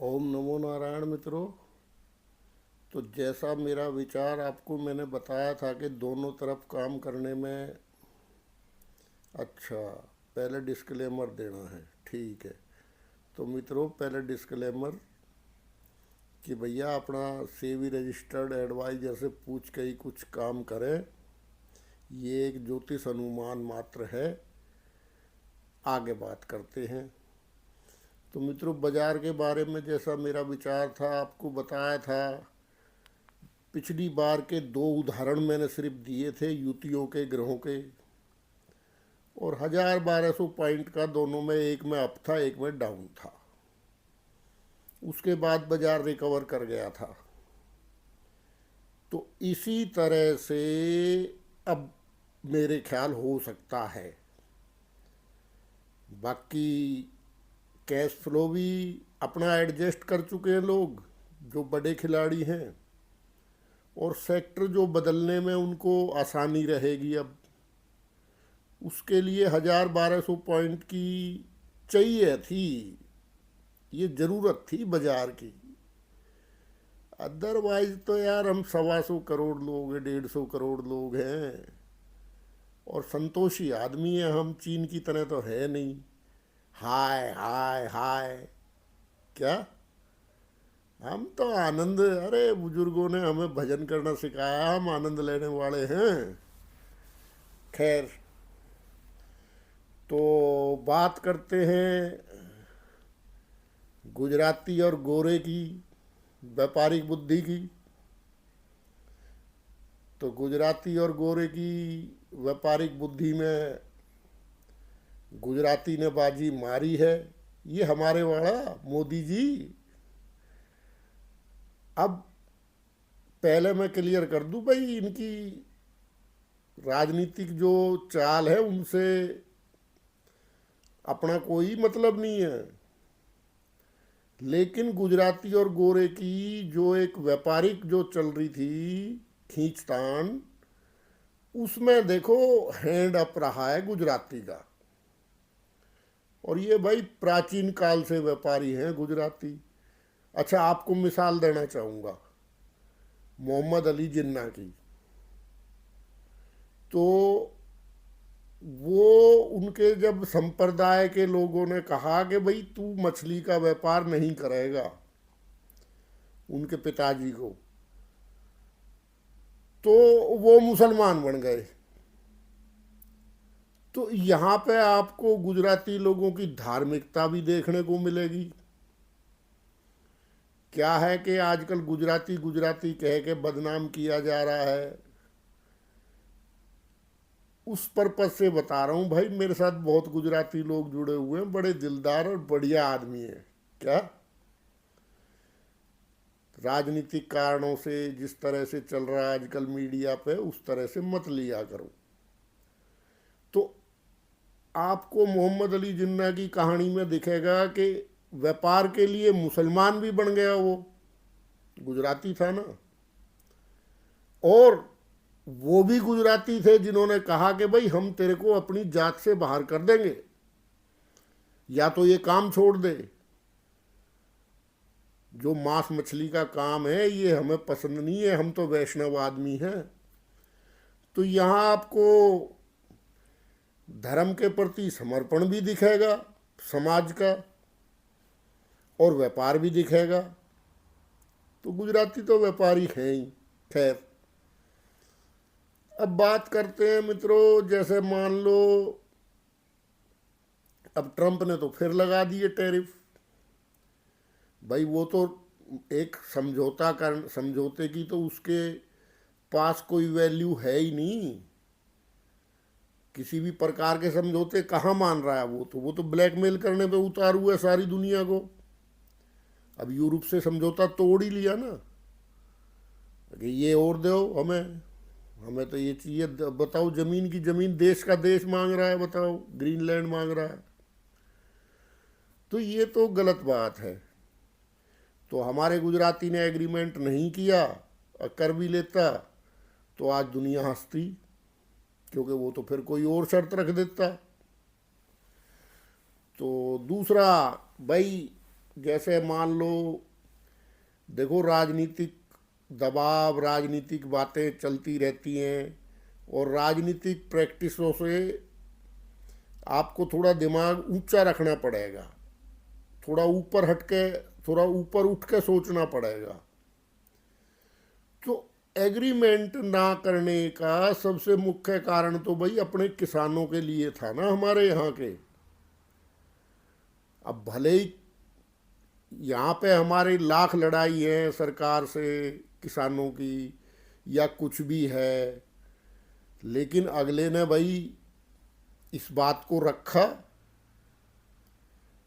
ओम नमो नारायण मित्रों। तो जैसा मेरा विचार आपको मैंने बताया था कि दोनों तरफ काम करने में अच्छा, पहले डिस्क्लेमर देना है। ठीक है। तो मित्रों, पहले डिस्क्लेमर कि भैया अपना सेबी रजिस्टर्ड एडवाइजर से पूछ के ही कुछ काम करें। ये एक ज्योतिष अनुमान मात्र है। आगे बात करते हैं। तो मित्रों, बाजार के बारे में जैसा मेरा विचार था आपको बताया था। पिछली बार के दो उदाहरण मैंने सिर्फ दिए थे युतियों के ग्रहों के, और 1000-1200 पॉइंट का दोनों में, एक में अप था एक में डाउन था। उसके बाद बाजार रिकवर कर गया था। तो इसी तरह से अब मेरे ख्याल हो सकता है। बाकी कैश फ्लो भी अपना एडजस्ट कर चुके हैं लोग जो बड़े खिलाड़ी हैं, और सेक्टर जो बदलने में उनको आसानी रहेगी। अब उसके लिए 1000-1200 पॉइंट की चाहिए थी, ये ज़रूरत थी बाजार की। अदरवाइज तो यार हम 125 करोड़ लोग हैं, 150 करोड़ लोग हैं, और संतोषी आदमी है हम। चीन की तरह तो है नहीं हाय हाय हाय। क्या हम तो आनंद, अरे बुजुर्गों ने हमें भजन करना सिखाया, हम आनंद लेने वाले हैं। खैर, तो बात करते हैं गुजराती और गोरे की व्यापारिक बुद्धि की। तो गुजराती और गोरे की व्यापारिक बुद्धि में गुजराती ने बाजी मारी है, ये हमारे वाला मोदी जी। अब पहले मैं क्लियर कर दूं भाई, इनकी राजनीतिक जो चाल है उनसे अपना कोई मतलब नहीं है, लेकिन गुजराती और गोरे की जो एक व्यापारिक जो चल रही थी खींचतान, उसमें देखो हैंड अप रहा है गुजराती का। और ये भाई प्राचीन काल से व्यापारी हैं गुजराती। अच्छा, आपको मिसाल देना चाहूँगा मोहम्मद अली जिन्ना की। तो वो, उनके जब संप्रदाय के लोगों ने कहा कि भाई तू मछली का व्यापार नहीं करेगा, उनके पिताजी को, तो वो मुसलमान बन गए। तो यहाँ पे आपको गुजराती लोगों की धार्मिकता भी देखने को मिलेगी। क्या है कि आजकल गुजराती गुजराती कह के बदनाम किया जा रहा है, उस पर्पज से बता रहा हूँ भाई। मेरे साथ बहुत गुजराती लोग जुड़े हुए हैं, बड़े दिलदार और बढ़िया आदमी हैं। क्या राजनीतिक कारणों से जिस तरह से चल रहा है आजकल मीडिया पे, उस तरह से मत लिया करो। तो आपको मोहम्मद अली जिन्ना की कहानी में दिखेगा कि व्यापार के लिए मुसलमान भी बन गया, वो गुजराती था ना। और वो भी गुजराती थे जिन्होंने कहा कि भाई हम तेरे को अपनी जात से बाहर कर देंगे, या तो ये काम छोड़ दे, जो मांस मछली का काम है ये हमें पसंद नहीं है, हम तो वैष्णव आदमी हैं। तो यहाँ आपको धर्म के प्रति समर्पण भी दिखेगा समाज का, और व्यापार भी दिखेगा। तो गुजराती तो व्यापारी हैं ही। खैर, अब बात करते हैं मित्रों, जैसे मान लो अब ट्रंप ने तो फिर लगा दिए टैरिफ। भाई वो तो एक समझौता कर, समझौते की तो उसके पास कोई वैल्यू है ही नहीं। किसी भी प्रकार के समझौते कहाँ मान रहा है वो तो ब्लैकमेल करने पे उतार हुआ है सारी दुनिया को। अब यूरोप से समझौता तोड़ ही लिया ना कि ये और दो हमें, हमें तो ये चाहिए। बताओ, जमीन की जमीन, देश का देश मांग रहा है, बताओ ग्रीनलैंड मांग रहा है। तो ये तो गलत बात है। तो हमारे गुजराती ने एग्रीमेंट नहीं किया, और कर भी लेता तो आज दुनिया हंसती, क्योंकि वो तो फिर कोई और शर्त रख देता। तो दूसरा भाई, जैसे मान लो, देखो राजनीतिक दबाव, राजनीतिक बातें चलती रहती हैं, और राजनीतिक प्रैक्टिसों से आपको थोड़ा दिमाग ऊंचा रखना पड़ेगा, थोड़ा ऊपर हटके, थोड़ा ऊपर उठ के सोचना पड़ेगा। तो एग्रीमेंट ना करने का सबसे मुख्य कारण तो भाई अपने किसानों के लिए था ना, हमारे यहाँ के। अब भले ही यहाँ पे हमारी लाख लड़ाई है सरकार से किसानों की, या कुछ भी है, लेकिन अगले ने भाई इस बात को रखा।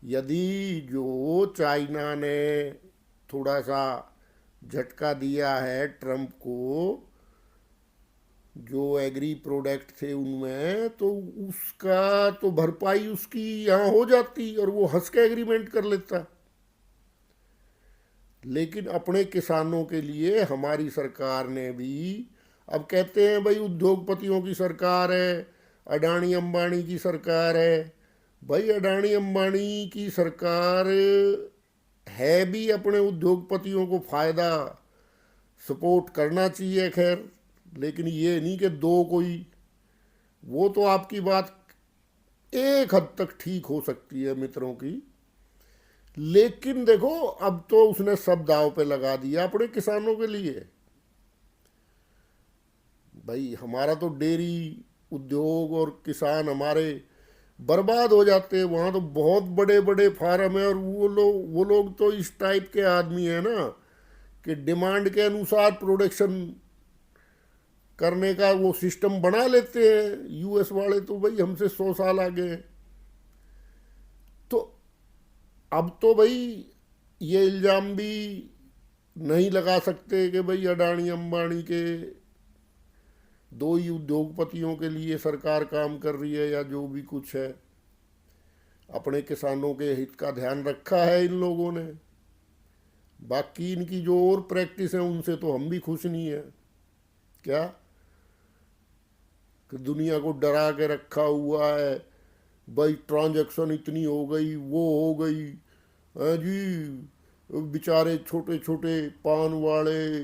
यदि जो चाइना ने थोड़ा सा झटका दिया है ट्रम्प को, जो एग्री प्रोडक्ट थे उनमें, तो उसका तो भरपाई उसकी यहाँ हो जाती और वो हंस के एग्रीमेंट कर लेता। लेकिन अपने किसानों के लिए हमारी सरकार ने भी, अब कहते हैं भाई उद्योगपतियों की सरकार है, अडानी अंबानी की सरकार है। भाई अडानी अंबानी की सरकार है भी, अपने उद्योगपतियों को फायदा सपोर्ट करना चाहिए खैर, लेकिन ये नहीं कि दो कोई, वो तो आपकी बात एक हद तक ठीक हो सकती है मित्रों की, लेकिन देखो अब तो उसने सब दांव पे लगा दिया अपने किसानों के लिए। भाई हमारा तो डेयरी उद्योग और किसान हमारे बर्बाद हो जाते हैं। वहाँ तो बहुत बड़े बड़े फार्म है, और वो लोग तो इस टाइप के आदमी है ना कि डिमांड के अनुसार प्रोडक्शन करने का वो सिस्टम बना लेते हैं। यूएस वाले तो भाई हमसे 100 साल आगे हैं। तो अब तो भाई ये इल्ज़ाम भी नहीं लगा सकते कि भाई अडानी अंबानी के दो ही उद्योगपतियों के लिए सरकार काम कर रही है या जो भी कुछ है। अपने किसानों के हित का ध्यान रखा है इन लोगों ने। बाकी इनकी जो और प्रैक्टिस है उनसे तो हम भी खुश नहीं है। क्या कि दुनिया को डरा के रखा हुआ है, भाई ट्रांजैक्शन इतनी हो गई, वो हो गई है जी। बेचारे छोटे छोटे पान वाले,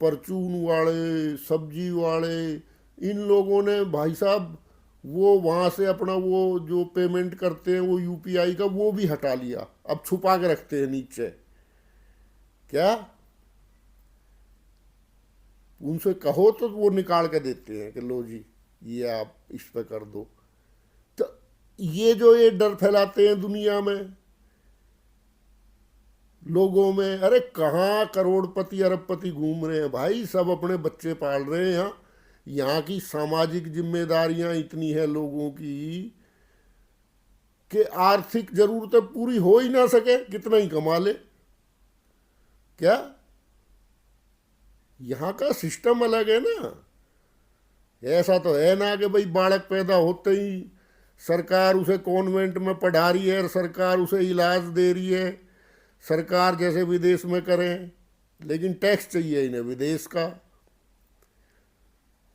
परचून वाले, सब्जी वाले, इन लोगों ने भाई साहब वो वहाँ से अपना वो जो पेमेंट करते हैं वो यूपीआई का वो भी हटा लिया, अब छुपा के रखते हैं नीचे। क्या उनसे कहो तो वो निकाल के देते हैं कि लो जी ये आप इस पे कर दो। तो ये जो ये डर फैलाते हैं दुनिया में लोगों में, अरे कहाँ करोड़पति अरबपति घूम रहे हैं भाई, सब अपने बच्चे पाल रहे हैं। यहाँ की सामाजिक जिम्मेदारियां इतनी है लोगों की कि आर्थिक जरूरतें पूरी हो ही ना सके कितना ही कमा ले। क्या यहाँ का सिस्टम अलग है ना। ऐसा तो है ना कि भाई बालक पैदा होते ही सरकार उसे कॉन्वेंट में पढ़ा रही है और सरकार उसे इलाज दे रही है, सरकार जैसे विदेश में करें, लेकिन टैक्स चाहिए इन्हें विदेश का।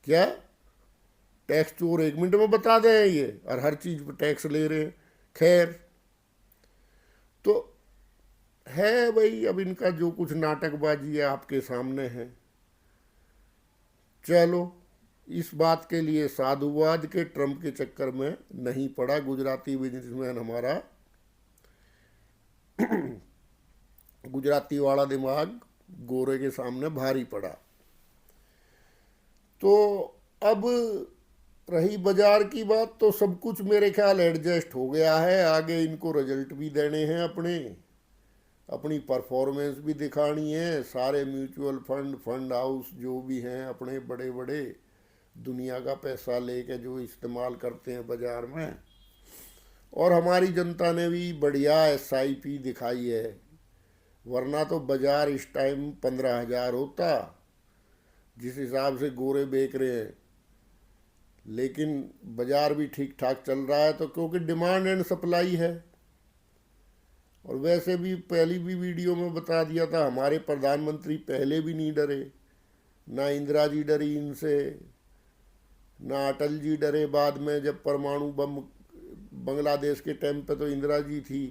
क्या टैक्स चोर 1 मिनट में बता दें ये, और हर चीज़ पर टैक्स ले रहे हैं। खैर तो है भाई, अब इनका जो कुछ नाटकबाजी है आपके सामने है। चलो इस बात के लिए साधुवाद के ट्रम्प के चक्कर में नहीं पड़ा गुजराती बिजनेसमैन हमारा। गुजराती वाला दिमाग गोरे के सामने भारी पड़ा। तो अब रही बाजार की बात, तो सब कुछ मेरे ख्याल एडजस्ट हो गया है। आगे इनको रिजल्ट भी देने हैं, अपनी परफॉर्मेंस भी दिखानी है। सारे म्यूचुअल फंड, फंड हाउस जो भी हैं अपने बड़े बड़े, दुनिया का पैसा लेके जो इस्तेमाल करते हैं बाज़ार में, और हमारी जनता ने भी बढ़िया एसआईपी दिखाई है। वरना तो बाज़ार इस टाइम 15,000 होता जिस हिसाब से गोरे बेच रहे हैं। लेकिन बाज़ार भी ठीक ठाक चल रहा है, तो क्योंकि डिमांड एंड सप्लाई है। और वैसे भी पहली भी वीडियो में बता दिया था, हमारे प्रधानमंत्री पहले भी नहीं डरे, ना इंदिरा जी डरी इनसे, ना अटल जी डरे। बाद में जब परमाणु बम बांग्लादेश के टाइम पे तो इंदिरा जी थी।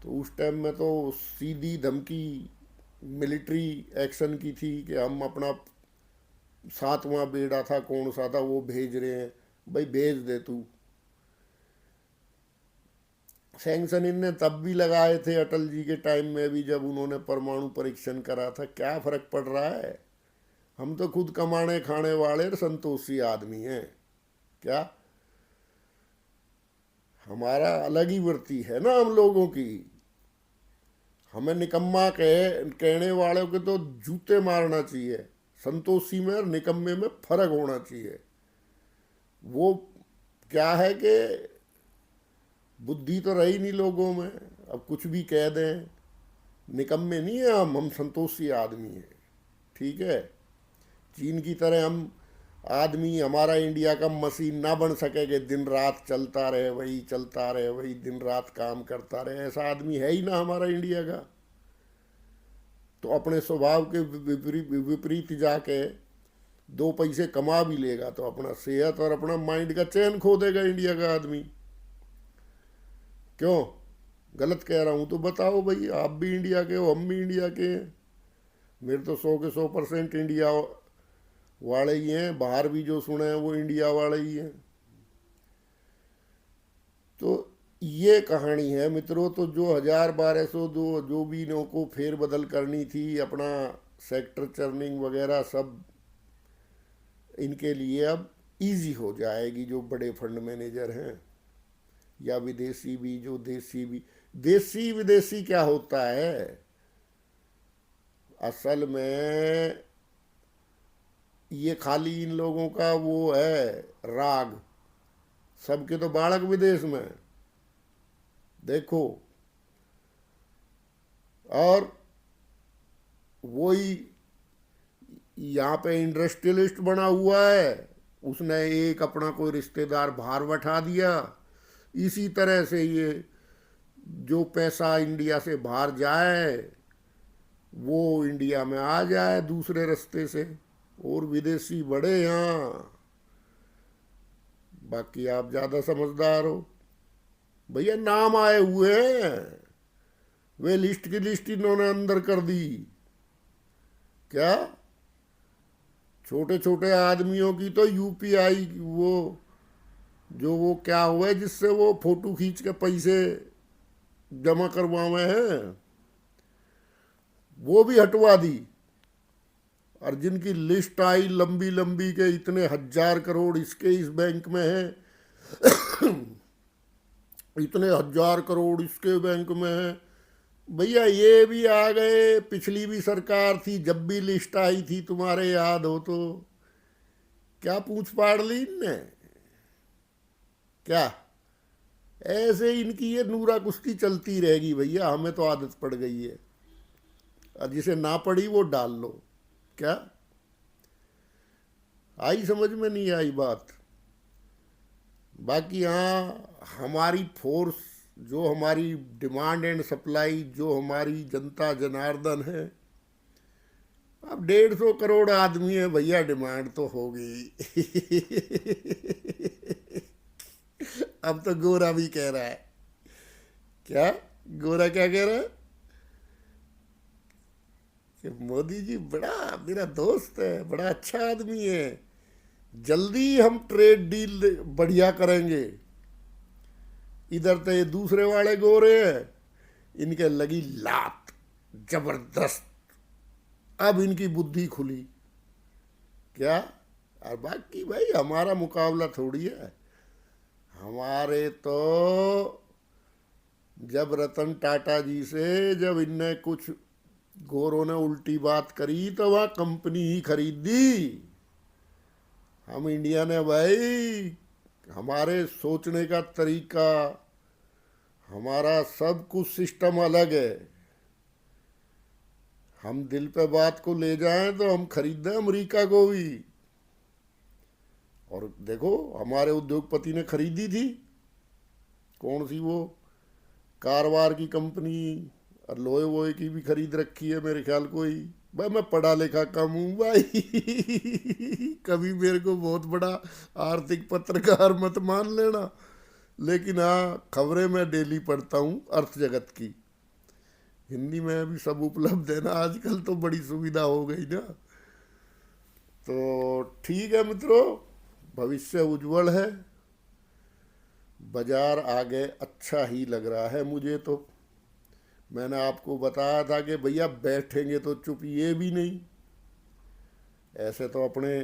तो उस टाइम में तो सीधी धमकी मिलिट्री एक्शन की थी कि हम अपना 7वां बेड़ा था, कौन सा था वो भेज रहे हैं, भाई भेज दे तू। सैंक्शन इनने तब भी लगाए थे अटल जी के टाइम में भी, जब उन्होंने परमाणु परीक्षण करा था। क्या फर्क पड़ रहा है? हम तो खुद कमाने खाने वाले संतोषी आदमी हैं। क्या हमारा अलग ही वृत्ति है ना हम लोगों की। हमें निकम्मा कहने वालों के तो जूते मारना चाहिए। संतोषी में और निकम्मे में फर्क होना चाहिए। वो क्या है कि बुद्धि तो रही नहीं लोगों में, अब कुछ भी कह दें। निकम्मे नहीं है हम संतोषी आदमी हैं। ठीक है, चीन की तरह हम आदमी, हमारा इंडिया का मशीन ना बन सके कि दिन रात चलता रहे वही, चलता रहे वही, दिन रात काम करता रहे। ऐसा आदमी है ही ना हमारा इंडिया का। तो अपने स्वभाव के विपरीत जाके 2 पैसे कमा भी लेगा तो अपना सेहत और अपना माइंड का चैन खो देगा इंडिया का आदमी। क्यों गलत कह रहा हूँ तो बताओ भाई, आप भी इंडिया के हो, हम भी इंडिया के हैं। मेरे तो 100 के 100% इंडिया वाले ही हैं। बाहर भी जो सुने हैं वो इंडिया वाले ही हैं। तो ये कहानी है मित्रों। तो जो 1000-1200 जो भी इन्हों को फेरबदल करनी थी, अपना सेक्टर चर्निंग वगैरह सब इनके लिए अब इजी हो जाएगी। जो बड़े फंड मैनेजर हैं या विदेशी भी, जो देसी भी। देसी विदेशी क्या होता है असल में? ये खाली इन लोगों का वो है राग। सबके तो बालक विदेश में देखो। और वही यहाँ पे इंडस्ट्रियलिस्ट बना हुआ है, उसने एक अपना कोई रिश्तेदार बाहर बैठा दिया। इसी तरह से ये जो पैसा इंडिया से बाहर जाए वो इंडिया में आ जाए दूसरे रास्ते से, और विदेशी बड़े यहाँ। बाकी आप ज़्यादा समझदार हो भैया। नाम आए हुए हैं, वे लिस्ट की लिस्ट इन्होंने अंदर कर दी। क्या छोटे छोटे आदमियों की तो यूपीआई वो क्या हुआ है जिससे वो फोटो खींच के पैसे जमा करवाए हैं, वो भी हटवा दी। और जिनकी लिस्ट आई लंबी लंबी के इतने 1000 करोड़ इसके इस बैंक में है, इतने 1000 करोड़ इसके बैंक में है। भैया ये भी आ गए। पिछली भी सरकार थी, जब भी लिस्ट आई थी तुम्हारे याद हो तो क्या पूछ पाड़ ली इनने? क्या ऐसे इनकी ये नूरा कुश्ती चलती रहेगी भैया। हमें तो आदत पड़ गई है, और जिसे ना पड़ी वो डाल लो। क्या आई समझ में? नहीं आई बात। बाकी हाँ, हमारी फोर्स, जो हमारी डिमांड एंड सप्लाई, जो हमारी जनता जनार्दन है, अब 150 करोड़ आदमी है भैया, डिमांड तो होगी। अब तो गोरा भी कह रहा है। क्या गोरा क्या कह रहा है कि मोदी जी बड़ा मेरा दोस्त है, बड़ा अच्छा आदमी है, जल्दी हम ट्रेड डील बढ़िया करेंगे। इधर तो ये दूसरे वाले गोरे हैं, इनके लगी लात जबरदस्त। अब इनकी बुद्धि खुली। क्या? और बाकी भाई हमारा मुकाबला थोड़ी है। हमारे तो जब रतन टाटा जी से जब इनने कुछ गोरों ने उल्टी बात करी तो वह कंपनी ही खरीदी। हम इंडिया ने भाई, हमारे सोचने का तरीका, हमारा सब कुछ सिस्टम अलग है। हम दिल पे बात को ले जाएं तो हम खरीदें अमेरिका को भी। और देखो हमारे उद्योगपति ने खरीदी थी, कौन सी वो कारवार की कंपनी, और लोहे वोहे की भी खरीद रखी है मेरे ख्याल को ही। भाई मैं पढ़ा लिखा कम हूँ भाई। कभी मेरे को बहुत बड़ा आर्थिक पत्रकार मत मान लेना, लेकिन हाँ खबरें मैं डेली पढ़ता हूँ अर्थ जगत की। हिंदी में अभी सब उपलब्ध है ना, आजकल तो बड़ी सुविधा हो गई ना। तो ठीक है मित्रों, भविष्य उज्जवल है, बाजार आगे अच्छा ही लग रहा है मुझे तो। मैंने आपको बताया था कि भैया बैठेंगे तो चुप ये भी नहीं, ऐसे तो अपने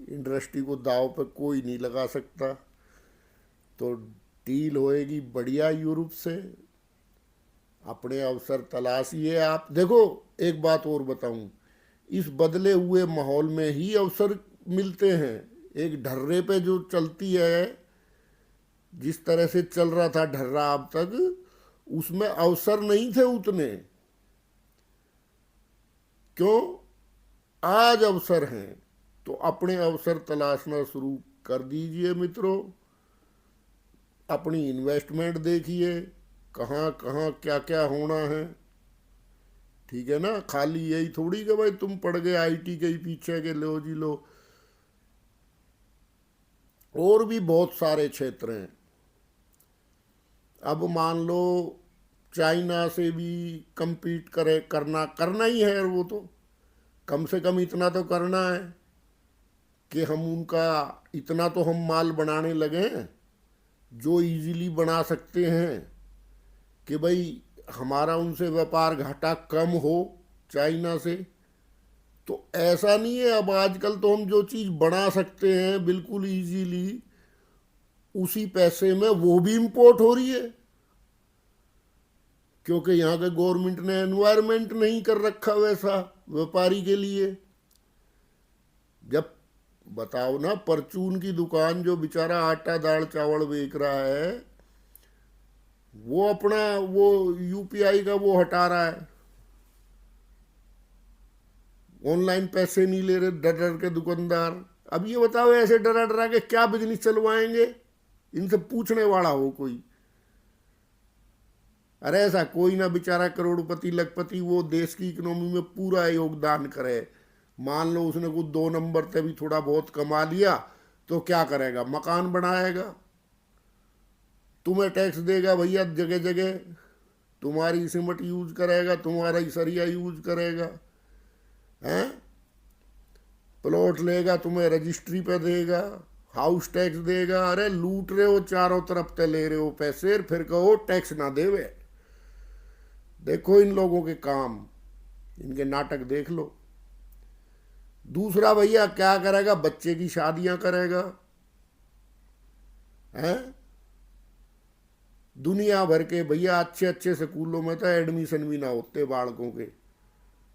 इंडस्ट्री को दाव पे कोई नहीं लगा सकता। तो डील होएगी बढ़िया यूरोप से, अपने अवसर तलाशिए आप। देखो एक बात और बताऊं, इस बदले हुए माहौल में ही अवसर मिलते हैं। एक ढर्रे पे जो चलती है, जिस तरह से चल रहा था ढर्रा अब तक, उसमें अवसर नहीं थे उतने। क्यों? आज अवसर हैं, तो अपने अवसर तलाशना शुरू कर दीजिए मित्रों। अपनी इन्वेस्टमेंट देखिए, कहाँ कहाँ क्या क्या होना है। ठीक है ना, खाली यही थोड़ी कि भाई तुम पड़ गए आईटी के ही पीछे के लो जी लो। और भी बहुत सारे क्षेत्र हैं। अब मान लो चाइना से भी compete करे, करना करना ही है, और वो तो कम से कम इतना तो करना है कि हम उनका इतना तो हम माल बनाने लगे हैं जो इजीली बना सकते हैं कि भाई हमारा उनसे व्यापार घाटा कम हो चाइना से। तो ऐसा नहीं है, अब आजकल तो हम जो चीज़ बना सकते हैं बिल्कुल इजीली, उसी पैसे में वो भी इंपोर्ट हो रही है, क्योंकि यहाँ के गवर्नमेंट ने एनवायरनमेंट नहीं कर रखा वैसा व्यापारी के लिए। जब बताओ ना, परचून की दुकान जो बेचारा आटा दाल चावल बेच रहा है, वो अपना वो यूपीआई का वो हटा रहा है, ऑनलाइन पैसे नहीं ले रहे डर डर के दुकानदार। अब ये बताओ ऐसे डरा डरा के क्या बिजनेस चलवाएंगे? इनसे पूछने वाला हो कोई? अरे ऐसा कोई ना बेचारा करोड़पति लखपति वो देश की इकोनॉमी में पूरा योगदान करे। मान लो उसने कुछ 2 नंबर से भी थोड़ा बहुत कमा लिया, तो क्या करेगा? मकान बनाएगा, तुम्हें टैक्स देगा भैया जगह जगह, तुम्हारी सीमेंट यूज करेगा, तुम्हारा ही सरिया यूज करेगा, हैं? प्लॉट लेगा, तुम्हें रजिस्ट्री पे देगा, हाउस टैक्स देगा। अरे लूट रहे हो चारों तरफ ते ले रहे हो पैसे, फिर कहो टैक्स ना देवे। देखो इन लोगों के काम, इनके नाटक देख लो। दूसरा भैया क्या करेगा? बच्चे की शादियां करेगा, हैं? दुनिया भर के भैया अच्छे अच्छे स्कूलों में तो एडमिशन भी ना होते बालकों के।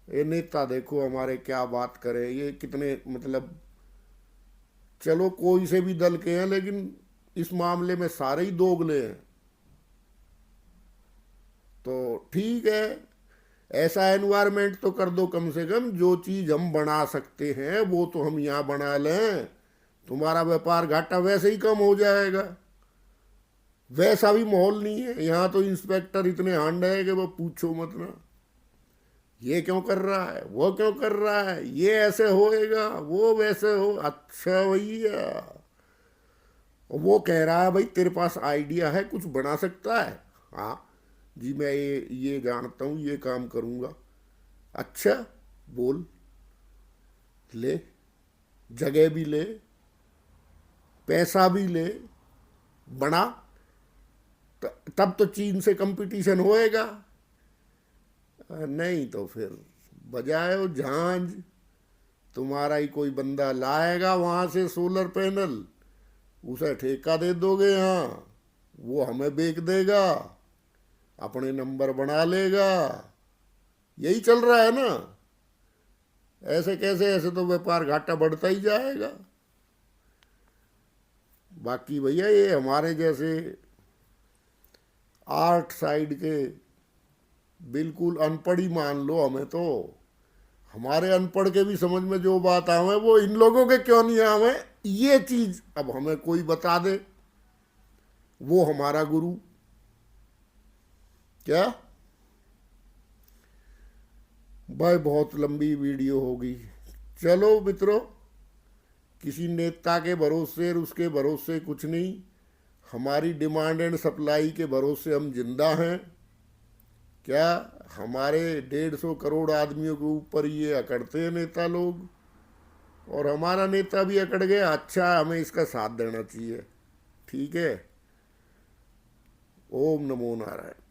ये नेता देखो हमारे क्या बात करे, ये कितने मतलब, चलो कोई से भी दल के हैं, लेकिन इस मामले में सारे ही दोगले हैं। तो ठीक है, ऐसा एनवायरनमेंट तो कर दो कम से कम, जो चीज़ हम बना सकते हैं वो तो हम यहाँ बना लें। तुम्हारा व्यापार घाटा वैसे ही कम हो जाएगा। वैसा भी माहौल नहीं है यहाँ, तो इंस्पेक्टर इतने हांड है कि वो पूछो मत ना। ये क्यों कर रहा है, वो क्यों कर रहा है, ये ऐसे होएगा, वो वैसे हो। अच्छा भैया, वो कह रहा है भाई तेरे पास आइडिया है, कुछ बना सकता है? हाँ जी, मैं ये जानता हूँ, ये काम करूँगा। अच्छा बोल, ले, जगह भी ले, पैसा भी ले, बना, तब तो चीन से कंपटीशन होएगा। नहीं तो फिर बजायो झांझ, तुम्हारा ही कोई बंदा लाएगा वहाँ से सोलर पैनल, उसे ठेका दे दोगे यहाँ, वो हमें बेच देगा, अपने नंबर बना लेगा। यही चल रहा है ना। ऐसे कैसे? ऐसे तो व्यापार घाटा बढ़ता ही जाएगा। बाकी भैया ये हमारे जैसे आर्ट साइड के बिल्कुल अनपढ़ ही मान लो हमें, तो हमारे अनपढ़ के भी समझ में जो बात आवे वो इन लोगों के क्यों नहीं आवे, ये चीज अब हमें कोई बता दे, वो हमारा गुरु। क्या भाई, बहुत लंबी वीडियो होगी। चलो मित्रों, किसी नेता के भरोसे और उसके भरोसे कुछ नहीं, हमारी डिमांड एंड सप्लाई के भरोसे हम जिंदा हैं क्या हमारे 150 करोड़ आदमियों के ऊपर ये अकड़ते हैं नेता लोग, और हमारा नेता भी अकड़ गया, अच्छा हमें इसका साथ देना चाहिए। ठीक है। ओम नमो नारायण।